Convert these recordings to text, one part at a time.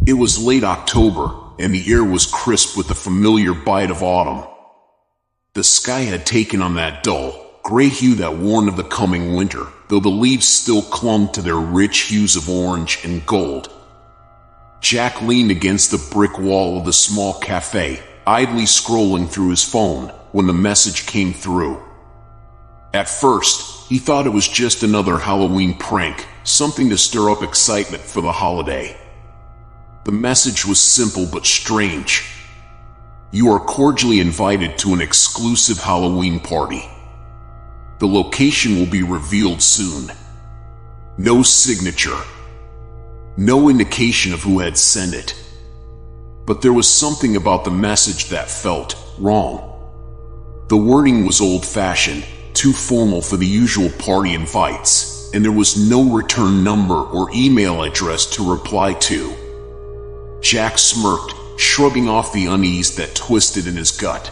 It was late October, and the air was crisp with the familiar bite of autumn. The sky had taken on that dull, gray hue that warned of the coming winter, though the leaves still clung to their rich hues of orange and gold. Jack leaned against the brick wall of the small cafe, idly scrolling through his phone, when the message came through. At first, he thought it was just another Halloween prank, something to stir up excitement for the holiday. The message was simple but strange. You are cordially invited to an exclusive Halloween party. The location will be revealed soon. No signature. No indication of who had sent it. But there was something about the message that felt wrong. The wording was old-fashioned, too formal for the usual party invites, and there was no return number or email address to reply to. Jack smirked, shrugging off the unease that twisted in his gut.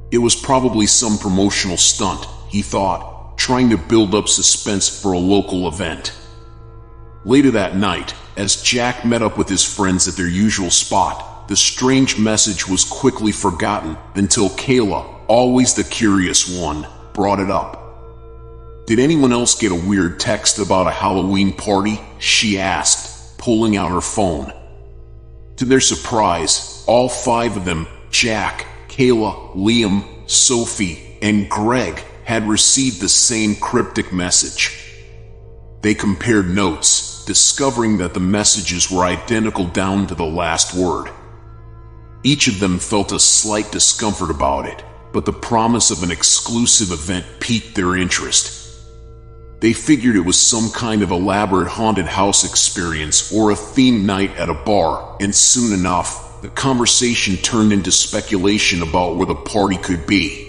It was probably some promotional stunt, he thought, trying to build up suspense for a local event. Later that night, as Jack met up with his friends at their usual spot, the strange message was quickly forgotten until Kayla, always the curious one, brought it up. "Did anyone else get a weird text about a Halloween party?" she asked, pulling out her phone. To their surprise, all five of them, Jack, Kayla, Liam, Sophie, and Greg, had received the same cryptic message. They compared notes, discovering that the messages were identical down to the last word. Each of them felt a slight discomfort about it, but the promise of an exclusive event piqued their interest. They figured it was some kind of elaborate haunted house experience or a themed night at a bar, and soon enough, the conversation turned into speculation about where the party could be.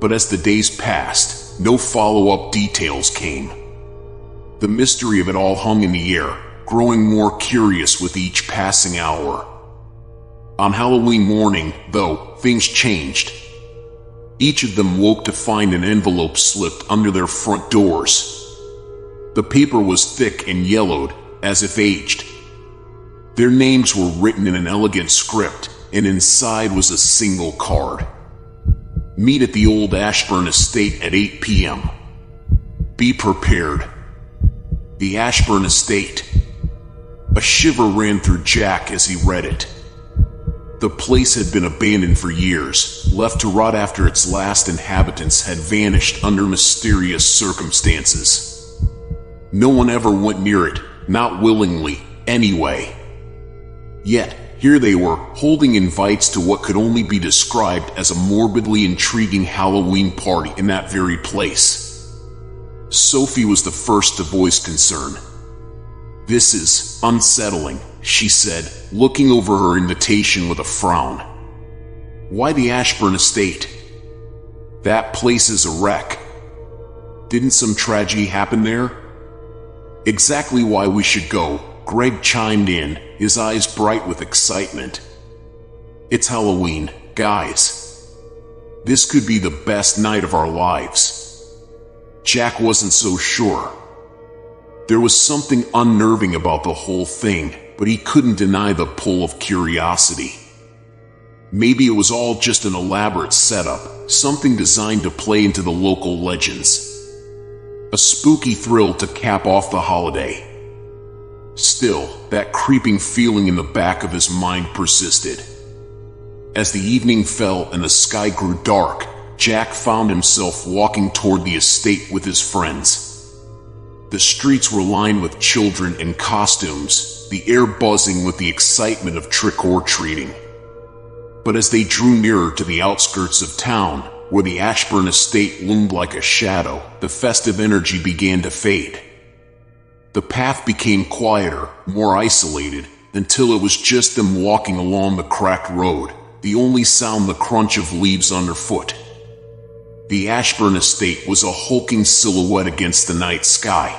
But as the days passed, no follow-up details came. The mystery of it all hung in the air, growing more curious with each passing hour. On Halloween morning, though, things changed. Each of them woke to find an envelope slipped under their front doors. The paper was thick and yellowed, as if aged. Their names were written in an elegant script, and inside was a single card. "Meet at the old Ashburn estate at 8 p.m. Be prepared." The Ashburn estate. A shiver ran through Jack as he read it. The place had been abandoned for years, left to rot after its last inhabitants had vanished under mysterious circumstances. No one ever went near it, not willingly, anyway. Yet, here they were, holding invites to what could only be described as a morbidly intriguing Halloween party in that very place. Sophie was the first to voice concern. "This is unsettling," she said, looking over her invitation with a frown. "Why the Ashburn estate? That place is a wreck. Didn't some tragedy happen there?" "Exactly why we should go," Greg chimed in, his eyes bright with excitement. "It's Halloween, guys. This could be the best night of our lives." Jack wasn't so sure. There was something unnerving about the whole thing, but he couldn't deny the pull of curiosity. Maybe it was all just an elaborate setup, something designed to play into the local legends. A spooky thrill to cap off the holiday. Still, that creeping feeling in the back of his mind persisted. As the evening fell and the sky grew dark, Jack found himself walking toward the estate with his friends. The streets were lined with children in costumes, the air buzzing with the excitement of trick-or-treating. But as they drew nearer to the outskirts of town, where the Ashburn estate loomed like a shadow, the festive energy began to fade. The path became quieter, more isolated, until it was just them walking along the cracked road, the only sound the crunch of leaves underfoot. The Ashburn estate was a hulking silhouette against the night sky.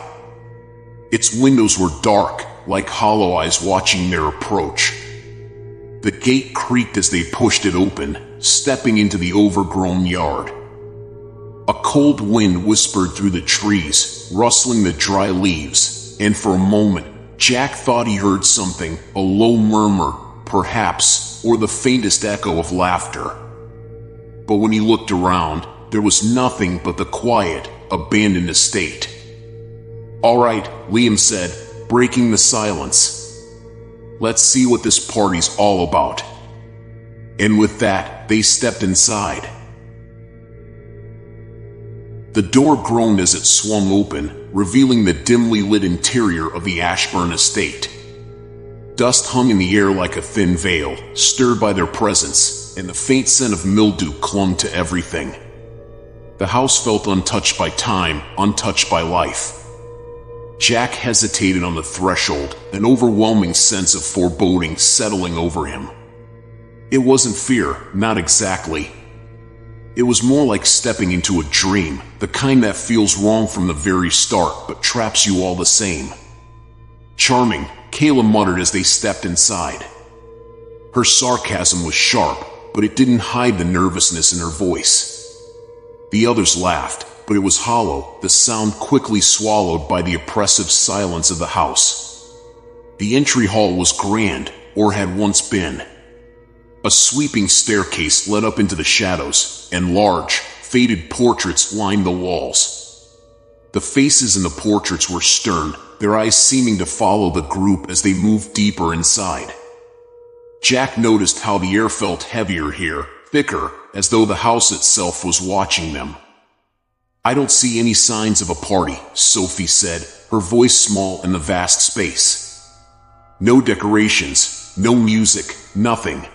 Its windows were dark, like hollow eyes watching their approach. The gate creaked as they pushed it open, stepping into the overgrown yard. A cold wind whispered through the trees, rustling the dry leaves, and for a moment, Jack thought he heard something, a low murmur, perhaps, or the faintest echo of laughter. But when he looked around, there was nothing but the quiet, abandoned estate. "All right," Liam said, breaking the silence. "Let's see what this party's all about." And with that, they stepped inside. The door groaned as it swung open, revealing the dimly lit interior of the Ashburn estate. Dust hung in the air like a thin veil, stirred by their presence, and the faint scent of mildew clung to everything. The house felt untouched by time, untouched by life. Jack hesitated on the threshold, an overwhelming sense of foreboding settling over him. It wasn't fear, not exactly. It was more like stepping into a dream, the kind that feels wrong from the very start but traps you all the same. "Charming," Kayla muttered as they stepped inside. Her sarcasm was sharp, but it didn't hide the nervousness in her voice. The others laughed, but it was hollow, the sound quickly swallowed by the oppressive silence of the house. The entry hall was grand, or had once been. A sweeping staircase led up into the shadows, and large, faded portraits lined the walls. The faces in the portraits were stern, their eyes seeming to follow the group as they moved deeper inside. Jack noticed how the air felt heavier here, thicker, as though the house itself was watching them. "I don't see any signs of a party," Sophie said, her voice small in the vast space. "No decorations, no music, nothing.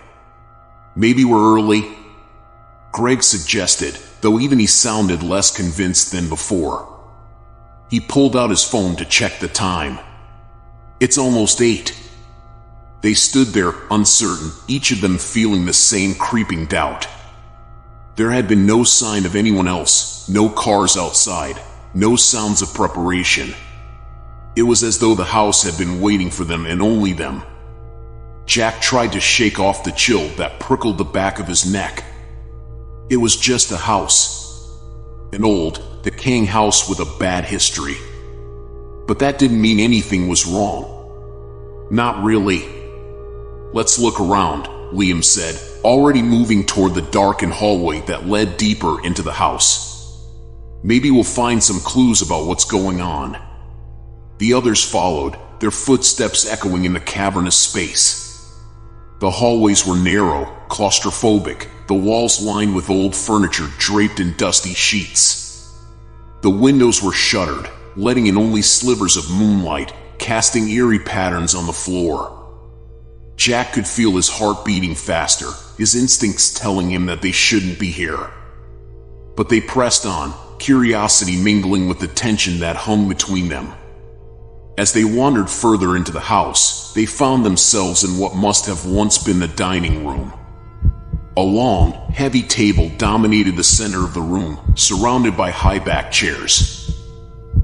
Maybe we're early?" Greg suggested, though even he sounded less convinced than before. He pulled out his phone to check the time. "It's almost 8. They stood there, uncertain, each of them feeling the same creeping doubt. There had been no sign of anyone else, no cars outside, no sounds of preparation. It was as though the house had been waiting for them and only them. Jack tried to shake off the chill that prickled the back of his neck. It was just a house. An old, decaying house with a bad history. But that didn't mean anything was wrong. Not really. "Let's look around," Liam said, already moving toward the darkened hallway that led deeper into the house. "Maybe we'll find some clues about what's going on." The others followed, their footsteps echoing in the cavernous space. The hallways were narrow, claustrophobic, the walls lined with old furniture draped in dusty sheets. The windows were shuttered, letting in only slivers of moonlight, casting eerie patterns on the floor. Jack could feel his heart beating faster, his instincts telling him that they shouldn't be here. But they pressed on, curiosity mingling with the tension that hung between them. As they wandered further into the house, they found themselves in what must have once been the dining room. A long, heavy table dominated the center of the room, surrounded by high-backed chairs.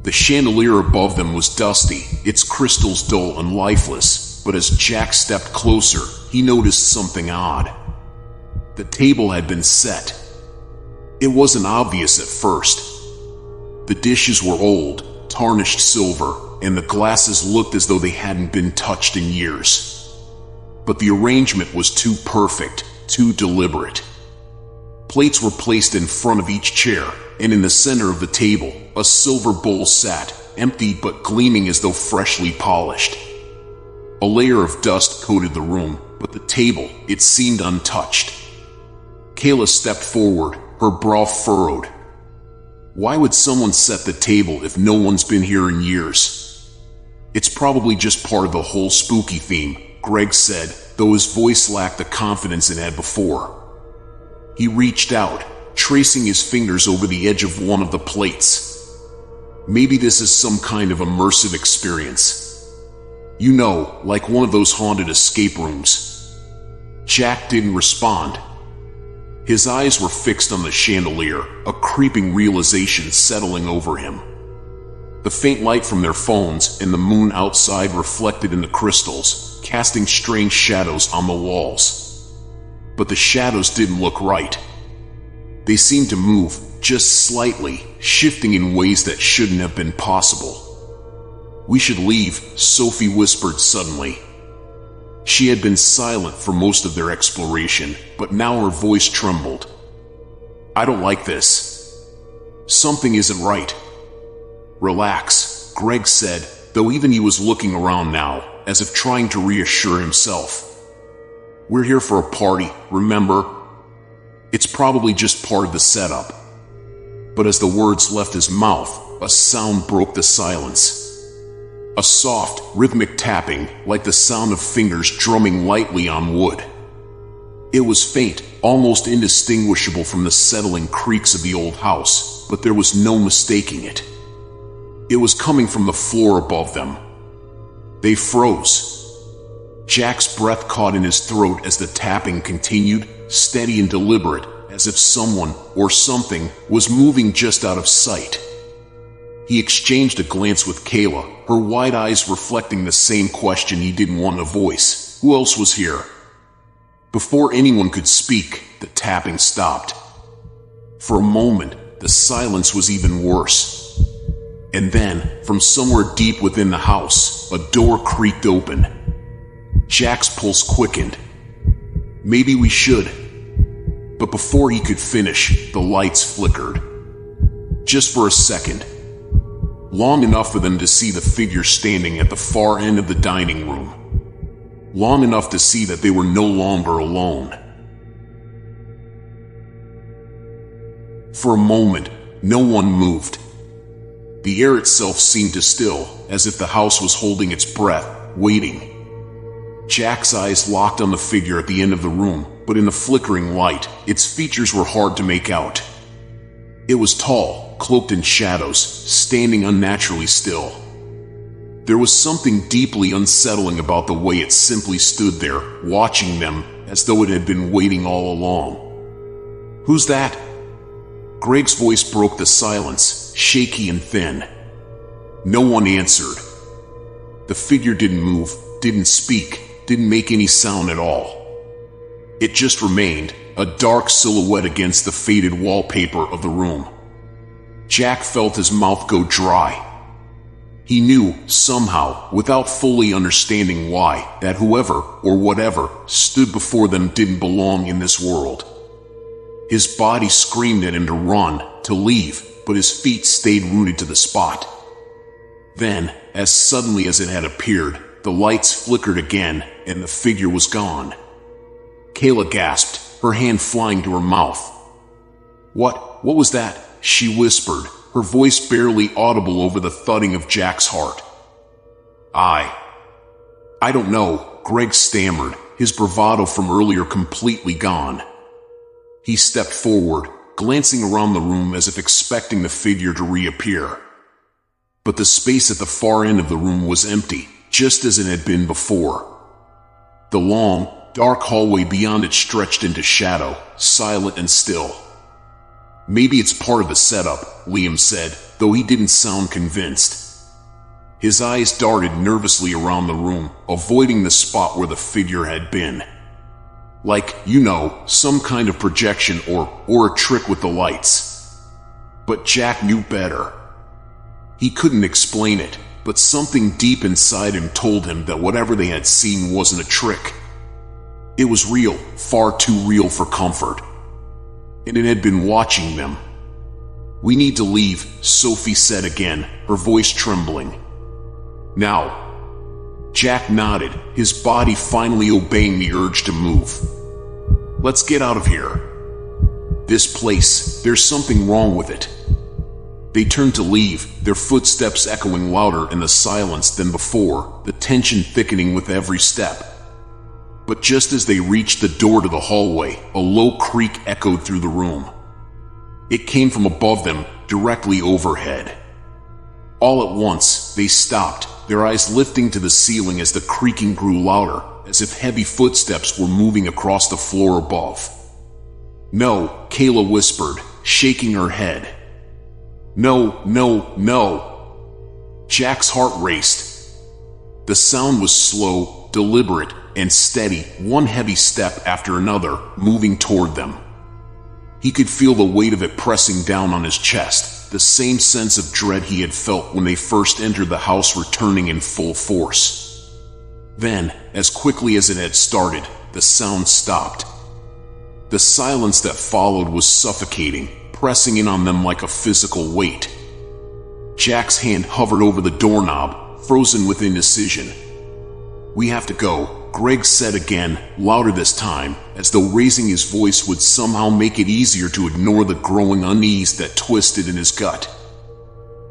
The chandelier above them was dusty, its crystals dull and lifeless, but as Jack stepped closer, he noticed something odd. The table had been set. It wasn't obvious at first. The dishes were old, tarnished silver, and the glasses looked as though they hadn't been touched in years. But the arrangement was too perfect, too deliberate. Plates were placed in front of each chair, and in the center of the table, a silver bowl sat, empty but gleaming as though freshly polished. A layer of dust coated the room, but the table, it seemed untouched. Kayla stepped forward, her brow furrowed. Why would someone set the table if no one's been here in years? "It's probably just part of the whole spooky theme," Greg said, though his voice lacked the confidence it had before. He reached out, tracing his fingers over the edge of one of the plates. "Maybe this is some kind of immersive experience. You know, like one of those haunted escape rooms." Jack didn't respond. His eyes were fixed on the chandelier, a creeping realization settling over him. The faint light from their phones and the moon outside reflected in the crystals, casting strange shadows on the walls. But the shadows didn't look right. They seemed to move, just slightly, shifting in ways that shouldn't have been possible. "We should leave," Sophie whispered suddenly. She had been silent for most of their exploration, but now her voice trembled. "I don't like this. Something isn't right." "Relax," Greg said, though even he was looking around now, as if trying to reassure himself. "We're here for a party, remember? It's probably just part of the setup." But as the words left his mouth, a sound broke the silence. A soft, rhythmic tapping, like the sound of fingers drumming lightly on wood. It was faint, almost indistinguishable from the settling creaks of the old house, but there was no mistaking it. It was coming from the floor above them. They froze. Jack's breath caught in his throat as the tapping continued, steady and deliberate, as if someone, or something, was moving just out of sight. He exchanged a glance with Kayla, her wide eyes reflecting the same question he didn't want to voice. Who else was here? Before anyone could speak, the tapping stopped. For a moment, the silence was even worse. And then, from somewhere deep within the house, a door creaked open. Jack's pulse quickened. "Maybe we should." But before he could finish, the lights flickered. Just for a second. Long enough for them to see the figure standing at the far end of the dining room. Long enough to see that they were no longer alone. For a moment, no one moved. The air itself seemed to still, as if the house was holding its breath, waiting. Jack's eyes locked on the figure at the end of the room, but in the flickering light, its features were hard to make out. It was tall, cloaked in shadows, standing unnaturally still. There was something deeply unsettling about the way it simply stood there, watching them, as though it had been waiting all along. "Who's that?" Greg's voice broke the silence, shaky and thin. No one answered. The figure didn't move, didn't speak, didn't make any sound at all. It just remained, a dark silhouette against the faded wallpaper of the room. Jack felt his mouth go dry. He knew, somehow, without fully understanding why, that whoever, or whatever, stood before them didn't belong in this world. His body screamed at him to run, to leave, but his feet stayed rooted to the spot. Then, as suddenly as it had appeared, the lights flickered again, and the figure was gone. Kayla gasped, her hand flying to her mouth. What was that?" she whispered, her voice barely audible over the thudding of Jack's heart. I don't know," Greg stammered, his bravado from earlier completely gone. He stepped forward, glancing around the room as if expecting the figure to reappear. But the space at the far end of the room was empty, just as it had been before. The long, dark hallway beyond it stretched into shadow, silent and still. "Maybe it's part of the setup," Liam said, though he didn't sound convinced. His eyes darted nervously around the room, avoiding the spot where the figure had been. Like, some kind of projection or a trick with the lights. But Jack knew better. He couldn't explain it, but something deep inside him told him that whatever they had seen wasn't a trick. It was real, far too real for comfort. And it had been watching them. "We need to leave," Sophie said again, her voice trembling. "Now." Jack nodded, his body finally obeying the urge to move. "Let's get out of here. This place, there's something wrong with it." They turned to leave, their footsteps echoing louder in the silence than before, the tension thickening with every step. But just as they reached the door to the hallway, a low creak echoed through the room. It came from above them, directly overhead. All at once, they stopped, their eyes lifting to the ceiling as the creaking grew louder, as if heavy footsteps were moving across the floor above. "No," Kayla whispered, shaking her head. "No, no, no." Jack's heart raced. The sound was slow, deliberate, and steady, one heavy step after another, moving toward them. He could feel the weight of it pressing down on his chest, the same sense of dread he had felt when they first entered the house returning in full force. Then, as quickly as it had started, the sound stopped. The silence that followed was suffocating, pressing in on them like a physical weight. Jack's hand hovered over the doorknob, frozen with indecision. "We have to go," Greg said again, louder this time, as though raising his voice would somehow make it easier to ignore the growing unease that twisted in his gut.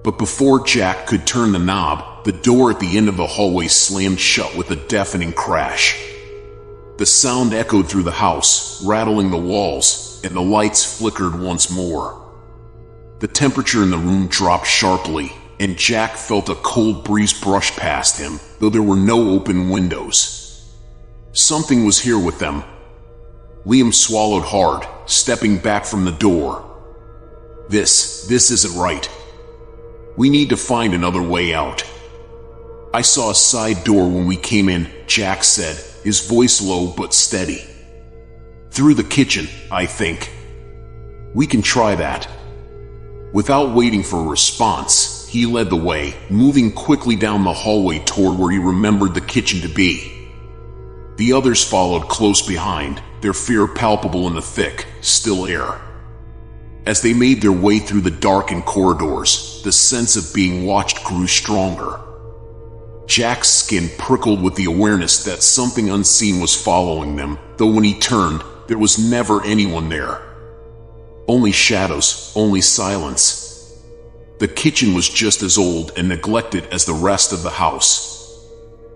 But before Jack could turn the knob, the door at the end of the hallway slammed shut with a deafening crash. The sound echoed through the house, rattling the walls, and the lights flickered once more. The temperature in the room dropped sharply, and Jack felt a cold breeze brush past him, though there were no open windows. Something was here with them. Liam swallowed hard, stepping back from the door. This isn't right. We need to find another way out." "I saw a side door when we came in," Jack said, his voice low but steady. "Through the kitchen, I think. We can try that." Without waiting for a response, he led the way, moving quickly down the hallway toward where he remembered the kitchen to be. The others followed close behind, their fear palpable in the thick, still air. As they made their way through the darkened corridors, the sense of being watched grew stronger. Jack's skin prickled with the awareness that something unseen was following them, though when he turned, there was never anyone there. Only shadows, only silence. The kitchen was just as old and neglected as the rest of the house.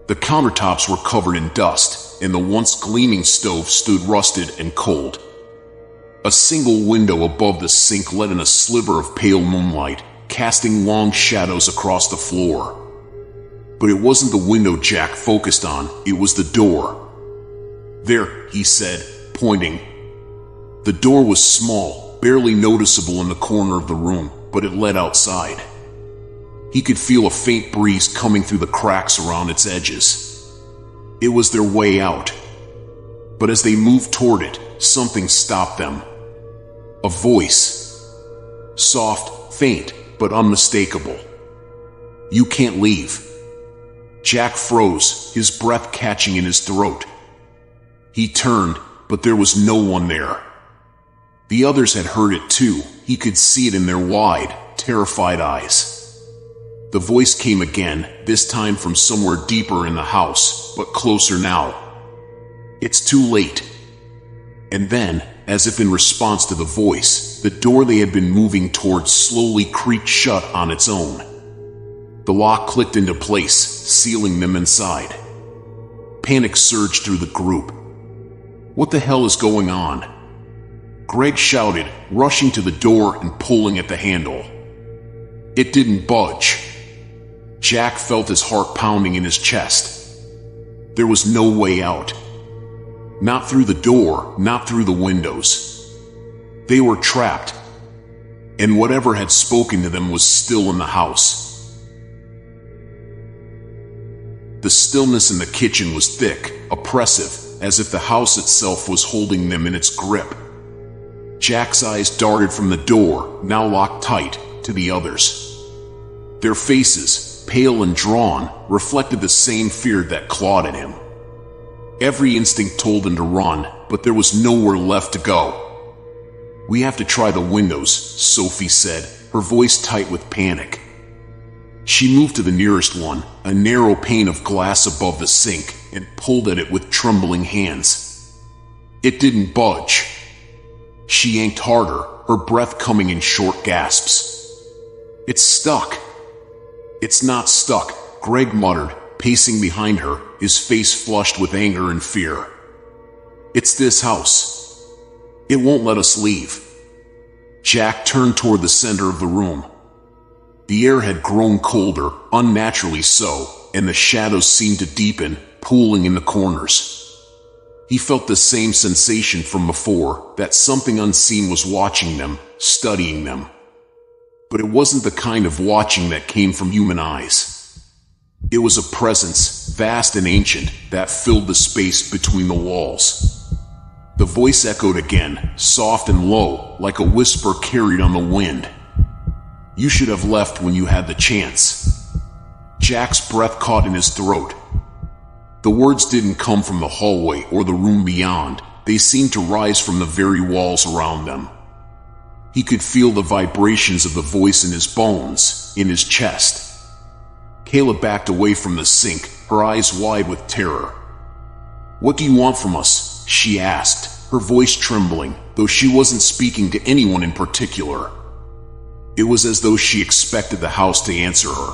The countertops were covered in dust, and the once gleaming stove stood rusted and cold. A single window above the sink let in a sliver of pale moonlight, casting long shadows across the floor. But it wasn't the window Jack focused on, it was the door. "There," he said, pointing. The door was small, barely noticeable in the corner of the room, but it led outside. He could feel a faint breeze coming through the cracks around its edges. It was their way out. But as they moved toward it, something stopped them. A voice. Soft, faint, but unmistakable. "You can't leave." Jack froze, his breath catching in his throat. He turned, but there was no one there. The others had heard it too. He could see it in their wide, terrified eyes. The voice came again, this time from somewhere deeper in the house, but closer now. "It's too late." And then, as if in response to the voice, the door they had been moving towards slowly creaked shut on its own. The lock clicked into place, sealing them inside. Panic surged through the group. "What the hell is going on?" Greg shouted, rushing to the door and pulling at the handle. It didn't budge. Jack felt his heart pounding in his chest. There was no way out. Not through the door, not through the windows. They were trapped. And whatever had spoken to them was still in the house. The stillness in the kitchen was thick, oppressive, as if the house itself was holding them in its grip. Jack's eyes darted from the door, now locked tight, to the others. Their faces, pale and drawn, reflected the same fear that clawed at him. Every instinct told him to run, but there was nowhere left to go. "We have to try the windows," Sophie said, her voice tight with panic. She moved to the nearest one, a narrow pane of glass above the sink, and pulled at it with trembling hands. It didn't budge. She yanked harder, her breath coming in short gasps. "It's stuck." "It's not stuck," Greg muttered, pacing behind her, his face flushed with anger and fear. "It's this house. It won't let us leave." Jack turned toward the center of the room. The air had grown colder, unnaturally so, and the shadows seemed to deepen, pooling in the corners. He felt the same sensation from before, that something unseen was watching them, studying them. But it wasn't the kind of watching that came from human eyes. It was a presence, vast and ancient, that filled the space between the walls. The voice echoed again, soft and low, like a whisper carried on the wind. You should have left when you had the chance. Jack's breath caught in his throat. The words didn't come from the hallway or the room beyond. They seemed to rise from the very walls around them. He could feel the vibrations of the voice in his bones, in his chest. Kayla backed away from the sink, her eyes wide with terror. "What do you want from us?" she asked, her voice trembling, though she wasn't speaking to anyone in particular. It was as though she expected the house to answer her.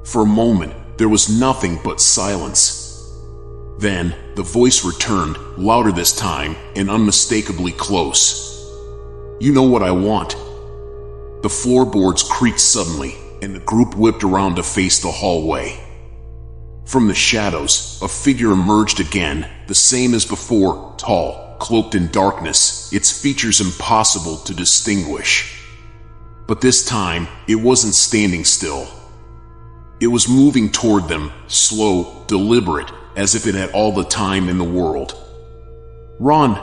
For a moment, there was nothing but silence. Then, the voice returned, louder this time, and unmistakably close. "You know what I want." The floorboards creaked suddenly, and the group whipped around to face the hallway. From the shadows, a figure emerged again, the same as before, tall, cloaked in darkness, its features impossible to distinguish. But this time, it wasn't standing still. It was moving toward them, slow, deliberate, as if it had all the time in the world. "Run!"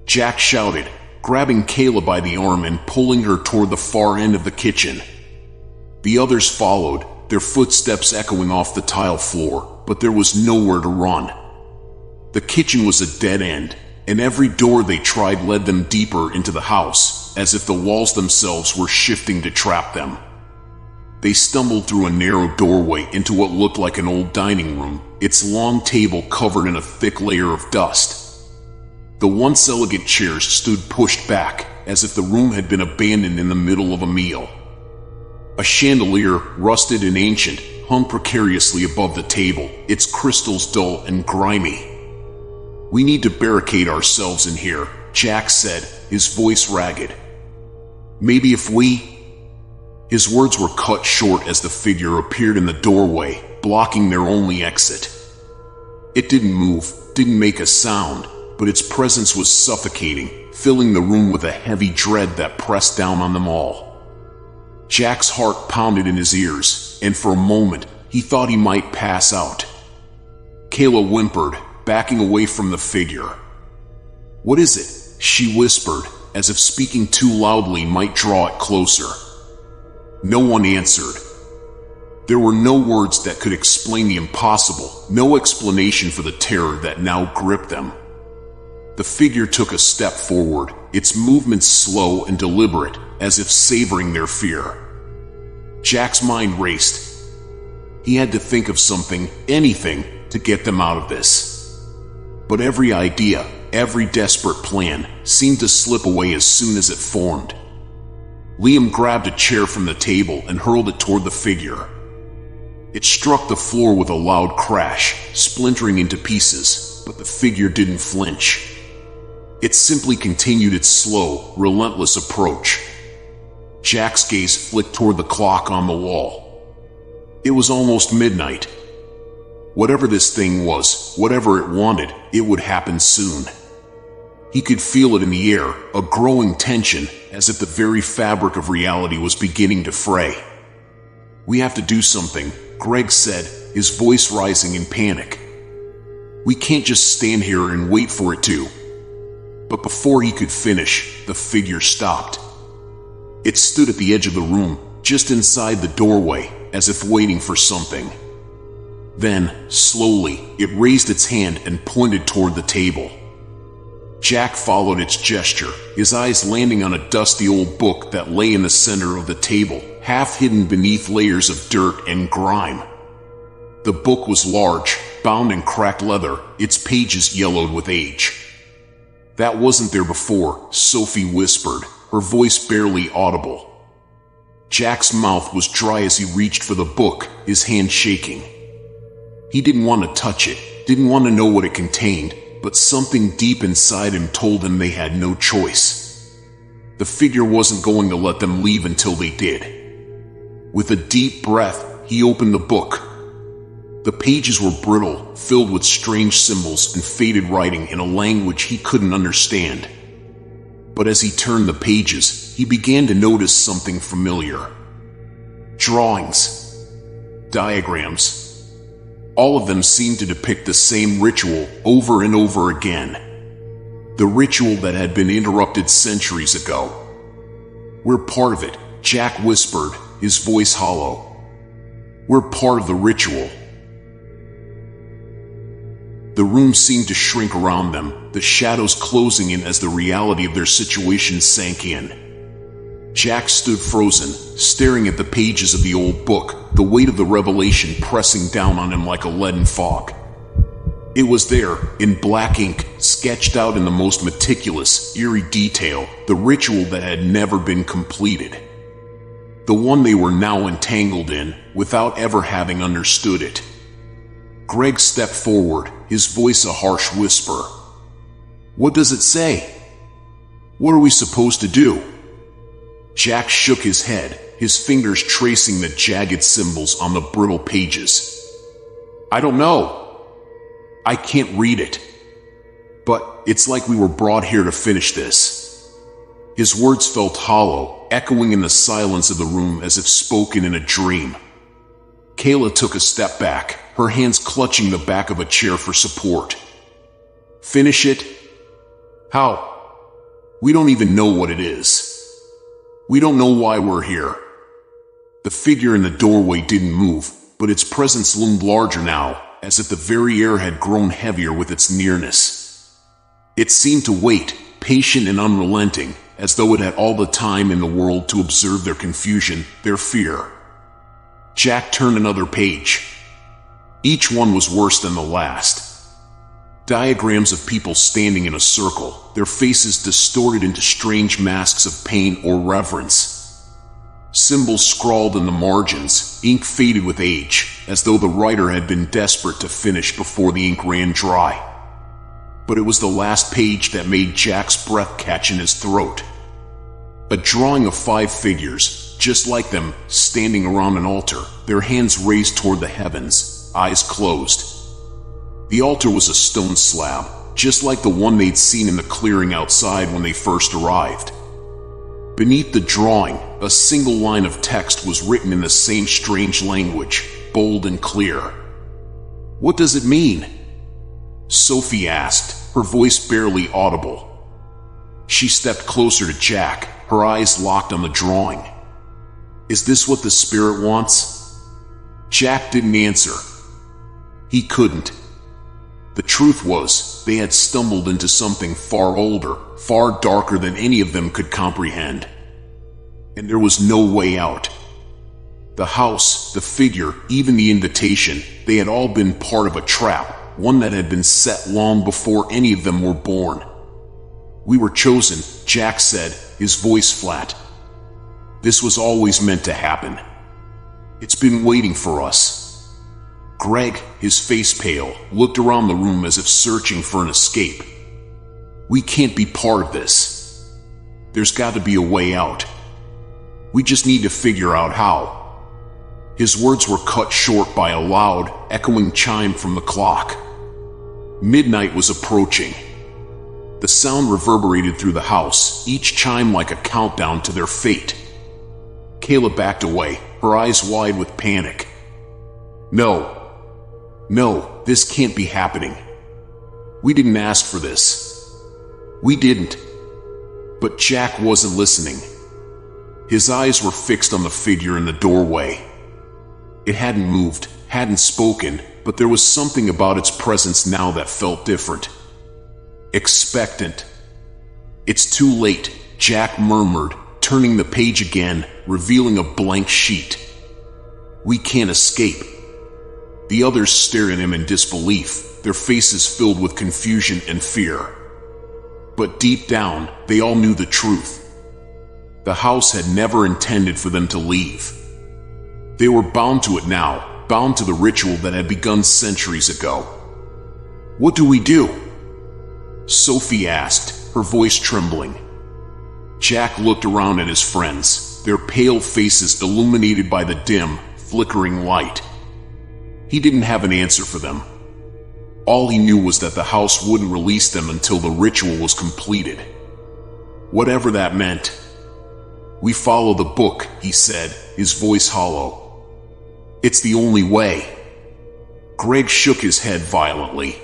Jack shouted, grabbing Kayla by the arm and pulling her toward the far end of the kitchen. The others followed, their footsteps echoing off the tile floor, but there was nowhere to run. The kitchen was a dead end, and every door they tried led them deeper into the house, as if the walls themselves were shifting to trap them. They stumbled through a narrow doorway into what looked like an old dining room, its long table covered in a thick layer of dust. The once elegant chairs stood pushed back, as if the room had been abandoned in the middle of a meal. A chandelier, rusted and ancient, hung precariously above the table, its crystals dull and grimy. "We need to barricade ourselves in here," Jack said, his voice ragged. "Maybe if we—" His words were cut short as the figure appeared in the doorway, blocking their only exit. It didn't move, didn't make a sound, but its presence was suffocating, filling the room with a heavy dread that pressed down on them all. Jack's heart pounded in his ears, and for a moment, he thought he might pass out. Kayla whimpered, backing away from the figure. "What is it?" she whispered, as if speaking too loudly might draw it closer. No one answered. There were no words that could explain the impossible, no explanation for the terror that now gripped them. The figure took a step forward, its movements slow and deliberate, as if savoring their fear. Jack's mind raced. He had to think of something, anything, to get them out of this. But every idea, every desperate plan, seemed to slip away as soon as it formed. Liam grabbed a chair from the table and hurled it toward the figure. It struck the floor with a loud crash, splintering into pieces, but the figure didn't flinch. It simply continued its slow, relentless approach. Jack's gaze flicked toward the clock on the wall. It was almost midnight. Whatever this thing was, whatever it wanted, it would happen soon. He could feel it in the air, a growing tension, as if the very fabric of reality was beginning to fray. "We have to do something," Greg said, his voice rising in panic. "We can't just stand here and wait for it to." But before he could finish, the figure stopped. It stood at the edge of the room, just inside the doorway, as if waiting for something. Then, slowly, it raised its hand and pointed toward the table. Jack followed its gesture, his eyes landing on a dusty old book that lay in the center of the table, half hidden beneath layers of dirt and grime. The book was large, bound in cracked leather, its pages yellowed with age. "That wasn't there before," Sophie whispered, her voice barely audible. Jack's mouth was dry as he reached for the book, his hand shaking. He didn't want to touch it, didn't want to know what it contained, but something deep inside him told him they had no choice. The figure wasn't going to let them leave until they did. With a deep breath, he opened the book. The pages were brittle, filled with strange symbols and faded writing in a language he couldn't understand. But as he turned the pages, he began to notice something familiar. Drawings. Diagrams. All of them seemed to depict the same ritual over and over again. The ritual that had been interrupted centuries ago. "We're part of it," Jack whispered, his voice hollow. "We're part of the ritual." The room seemed to shrink around them, the shadows closing in as the reality of their situation sank in. Jack stood frozen, staring at the pages of the old book, the weight of the revelation pressing down on him like a leaden fog. It was there, in black ink, sketched out in the most meticulous, eerie detail, the ritual that had never been completed. The one they were now entangled in, without ever having understood it. Greg stepped forward, his voice a harsh whisper. "What does it say? What are we supposed to do?" Jack shook his head, his fingers tracing the jagged symbols on the brittle pages. "I don't know. I can't read it. But it's like we were brought here to finish this." His words felt hollow, echoing in the silence of the room as if spoken in a dream. Kayla took a step back, her hands clutching the back of a chair for support. "Finish it? How? We don't even know what it is. We don't know why we're here." The figure in the doorway didn't move, but its presence loomed larger now, as if the very air had grown heavier with its nearness. It seemed to wait, patient and unrelenting, as though it had all the time in the world to observe their confusion, their fear. Jack turned another page. Each one was worse than the last. Diagrams of people standing in a circle, their faces distorted into strange masks of pain or reverence. Symbols scrawled in the margins, ink faded with age, as though the writer had been desperate to finish before the ink ran dry. But it was the last page that made Jack's breath catch in his throat. A drawing of 5 figures, just like them, standing around an altar, their hands raised toward the heavens, eyes closed. The altar was a stone slab, just like the one they'd seen in the clearing outside when they first arrived. Beneath the drawing, a single line of text was written in the same strange language, bold and clear. "What does it mean?" Sophie asked, her voice barely audible. She stepped closer to Jack, her eyes locked on the drawing. "Is this what the spirit wants?" Jack didn't answer. He couldn't. The truth was, they had stumbled into something far older, far darker than any of them could comprehend. And there was no way out. The house, the figure, even the invitation, they had all been part of a trap, one that had been set long before any of them were born. "We were chosen," Jack said, his voice flat. "This was always meant to happen. It's been waiting for us." Greg, his face pale, looked around the room as if searching for an escape. "We can't be part of this. There's got to be a way out. We just need to figure out how." His words were cut short by a loud, echoing chime from the clock. Midnight was approaching. The sound reverberated through the house, each chime like a countdown to their fate. Kayla backed away, her eyes wide with panic. No, this can't be happening. We didn't ask for this. We didn't." But Jack wasn't listening. His eyes were fixed on the figure in the doorway. It hadn't moved, hadn't spoken, but there was something about its presence now that felt different. Expectant. "It's too late," Jack murmured, turning the page again, revealing a blank sheet. "We can't escape." The others stared at him in disbelief, their faces filled with confusion and fear. But deep down, they all knew the truth. The house had never intended for them to leave. They were bound to it now, bound to the ritual that had begun centuries ago. "What do we do?" Sophie asked, her voice trembling. Jack looked around at his friends, their pale faces illuminated by the dim, flickering light. He didn't have an answer for them. All he knew was that the house wouldn't release them until the ritual was completed. Whatever that meant. "We follow the book," he said, his voice hollow. "It's the only way." Greg shook his head violently.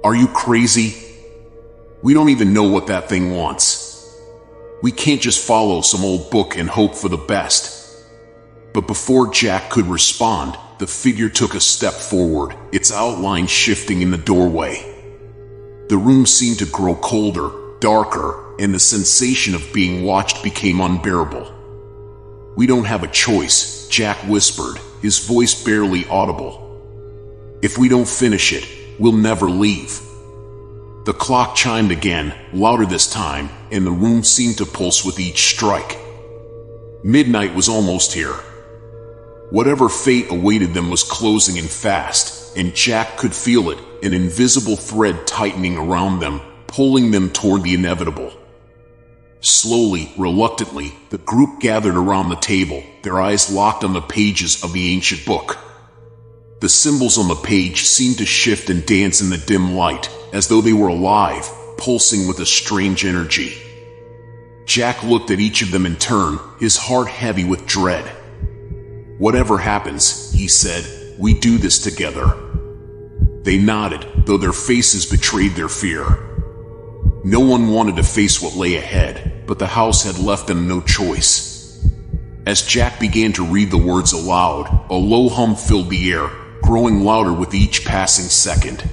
"Are you crazy? We don't even know what that thing wants." We can't just follow some old book and hope for the best." But before Jack could respond, the figure took a step forward, its outline shifting in the doorway. The room seemed to grow colder, darker, and the sensation of being watched became unbearable. "We don't have a choice," Jack whispered, his voice barely audible. "If we don't finish it, we'll never leave." The clock chimed again, louder this time, and the room seemed to pulse with each strike. Midnight was almost here. Whatever fate awaited them was closing in fast, and Jack could feel it, an invisible thread tightening around them, pulling them toward the inevitable. Slowly, reluctantly, the group gathered around the table, their eyes locked on the pages of the ancient book. The symbols on the page seemed to shift and dance in the dim light, as though they were alive, pulsing with a strange energy. Jack looked at each of them in turn, his heart heavy with dread. "Whatever happens," he said, "we do this together." They nodded, though their faces betrayed their fear. No one wanted to face what lay ahead, but the house had left them no choice. As Jack began to read the words aloud, a low hum filled the air, growing louder with each passing second.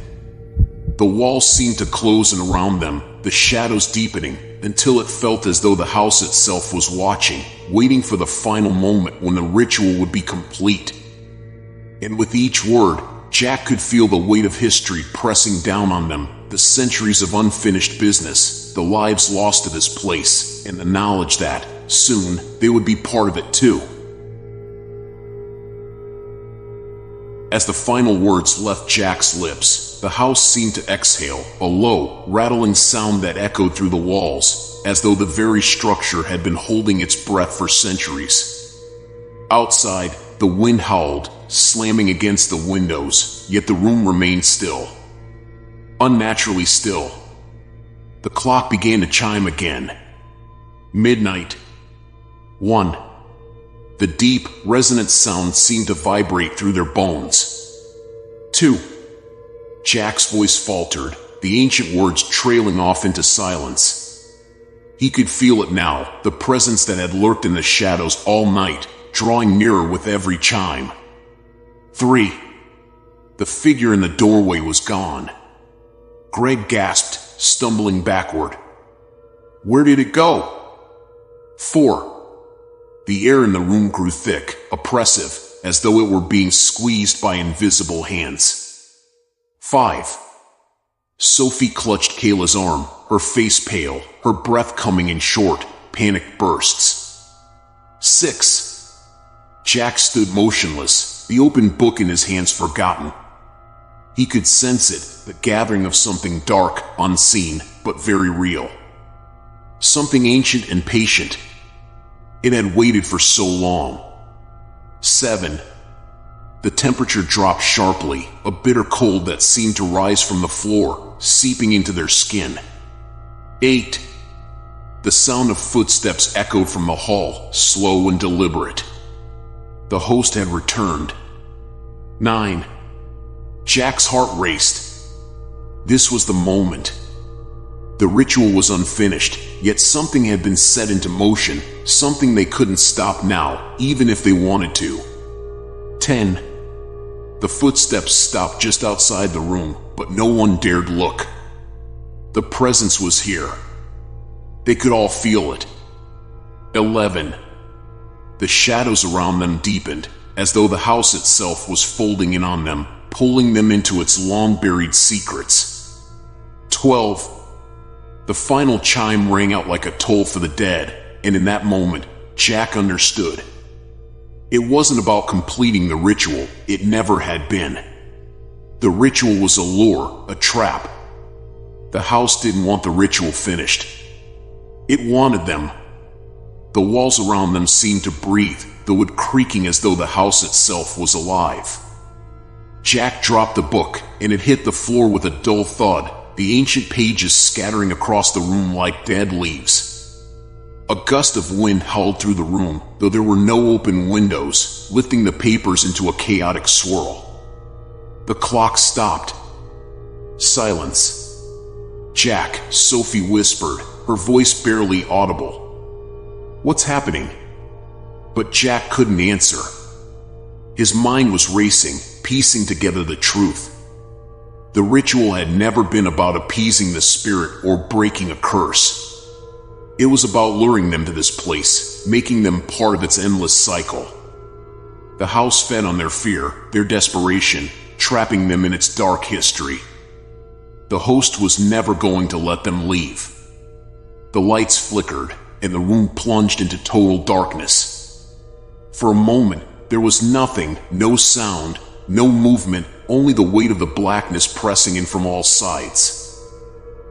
The walls seemed to close in around them, the shadows deepening, until it felt as though the house itself was watching, waiting for the final moment when the ritual would be complete. And with each word, Jack could feel the weight of history pressing down on them, the centuries of unfinished business, the lives lost to this place, and the knowledge that, soon, they would be part of it too. As the final words left Jack's lips, the house seemed to exhale, a low, rattling sound that echoed through the walls, as though the very structure had been holding its breath for centuries. Outside, the wind howled, slamming against the windows, yet the room remained still. Unnaturally still. The clock began to chime again. Midnight. 1. The deep, resonant sound seemed to vibrate through their bones. 2. Jack's voice faltered, the ancient words trailing off into silence. He could feel it now, the presence that had lurked in the shadows all night, drawing nearer with every chime. 3. The figure in the doorway was gone. Greg gasped, stumbling backward. Where did it go? 4. The air in the room grew thick, oppressive, as though it were being squeezed by invisible hands. 5. Sophie clutched Kayla's arm, her face pale, her breath coming in short, panicked bursts. 6. Jack stood motionless, the open book in his hands forgotten. He could sense it, the gathering of something dark, unseen, but very real. Something ancient and patient. It had waited for so long. 7. The temperature dropped sharply, a bitter cold that seemed to rise from the floor, seeping into their skin. 8. The sound of footsteps echoed from the hall, slow and deliberate. The host had returned. 9. Jack's heart raced. This was the moment. The ritual was unfinished, yet something had been set into motion, something they couldn't stop now, even if they wanted to. 10. The footsteps stopped just outside the room, but no one dared look. The presence was here. They could all feel it. 11. The shadows around them deepened, as though the house itself was folding in on them, pulling them into its long-buried secrets. 12. The final chime rang out like a toll for the dead, and in that moment, Jack understood. It wasn't about completing the ritual, it never had been. The ritual was a lure, a trap. The house didn't want the ritual finished. It wanted them. The walls around them seemed to breathe, the wood creaking as though the house itself was alive. Jack dropped the book, and it hit the floor with a dull thud, the ancient pages scattering across the room like dead leaves. A gust of wind howled through the room, though there were no open windows, lifting the papers into a chaotic swirl. The clock stopped. Silence. Jack, Sophie whispered, her voice barely audible. What's happening?" But Jack couldn't answer. His mind was racing, piecing together the truth. The ritual had never been about appeasing the spirit or breaking a curse. It was about luring them to this place, making them part of its endless cycle. The house fed on their fear, their desperation, trapping them in its dark history. The host was never going to let them leave. The lights flickered, and the room plunged into total darkness. For a moment, there was nothing, no sound, no movement, only the weight of the blackness pressing in from all sides.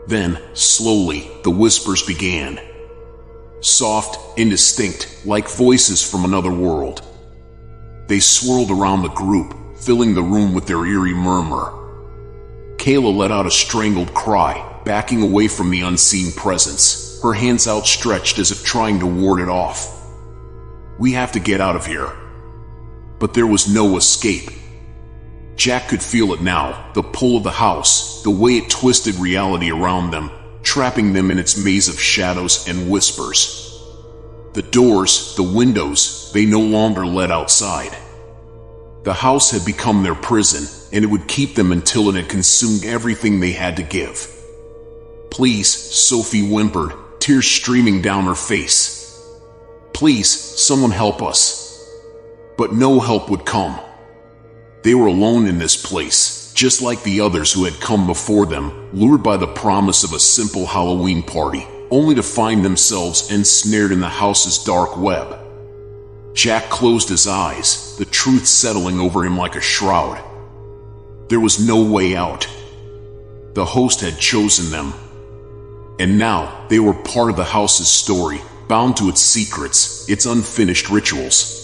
Then, slowly, the whispers began. Soft, indistinct, like voices from another world. They swirled around the group, filling the room with their eerie murmur. Kayla let out a strangled cry, backing away from the unseen presence, her hands outstretched as if trying to ward it off. "We have to get out of here." But there was no escape. Jack could feel it now, the pull of the house, the way it twisted reality around them, trapping them in its maze of shadows and whispers. The doors, the windows, they no longer led outside. The house had become their prison, and it would keep them until it had consumed everything they had to give. "Please," Sophie whimpered, tears streaming down her face. "Please, someone help us." But no help would come. They were alone in this place, just like the others who had come before them, lured by the promise of a simple Halloween party, only to find themselves ensnared in the house's dark web. Jack closed his eyes, the truth settling over him like a shroud. There was no way out. The host had chosen them. And now, they were part of the house's story, bound to its secrets, its unfinished rituals.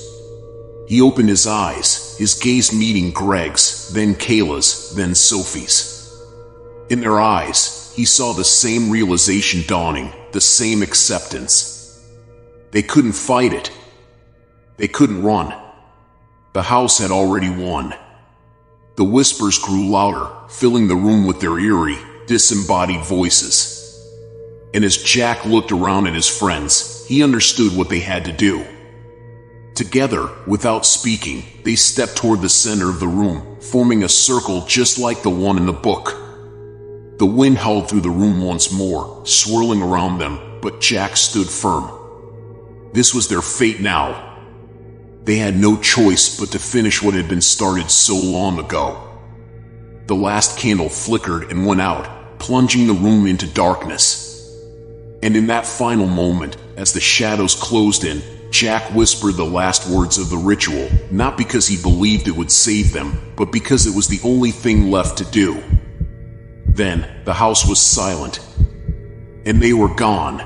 He opened his eyes, his gaze meeting Greg's, then Kayla's, then Sophie's. In their eyes, he saw the same realization dawning, the same acceptance. They couldn't fight it. They couldn't run. The house had already won. The whispers grew louder, filling the room with their eerie, disembodied voices. And as Jack looked around at his friends, he understood what they had to do. Together, without speaking, they stepped toward the center of the room, forming a circle just like the one in the book. The wind howled through the room once more, swirling around them, but Jack stood firm. This was their fate now. They had no choice but to finish what had been started so long ago. The last candle flickered and went out, plunging the room into darkness. And in that final moment, as the shadows closed in, Jack whispered the last words of the ritual, not because he believed it would save them, but because it was the only thing left to do. Then, the house was silent, and they were gone.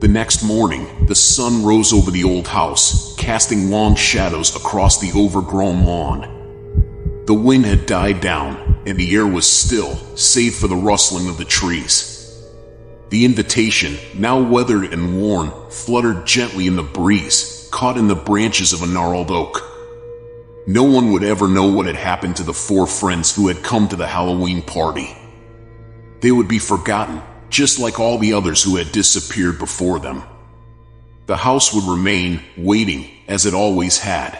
The next morning, the sun rose over the old house, casting long shadows across the overgrown lawn. The wind had died down, and the air was still, save for the rustling of the trees. The invitation, now weathered and worn, fluttered gently in the breeze, caught in the branches of a gnarled oak. No one would ever know what had happened to the four friends who had come to the Halloween party. They would be forgotten, just like all the others who had disappeared before them. The house would remain, waiting, as it always had.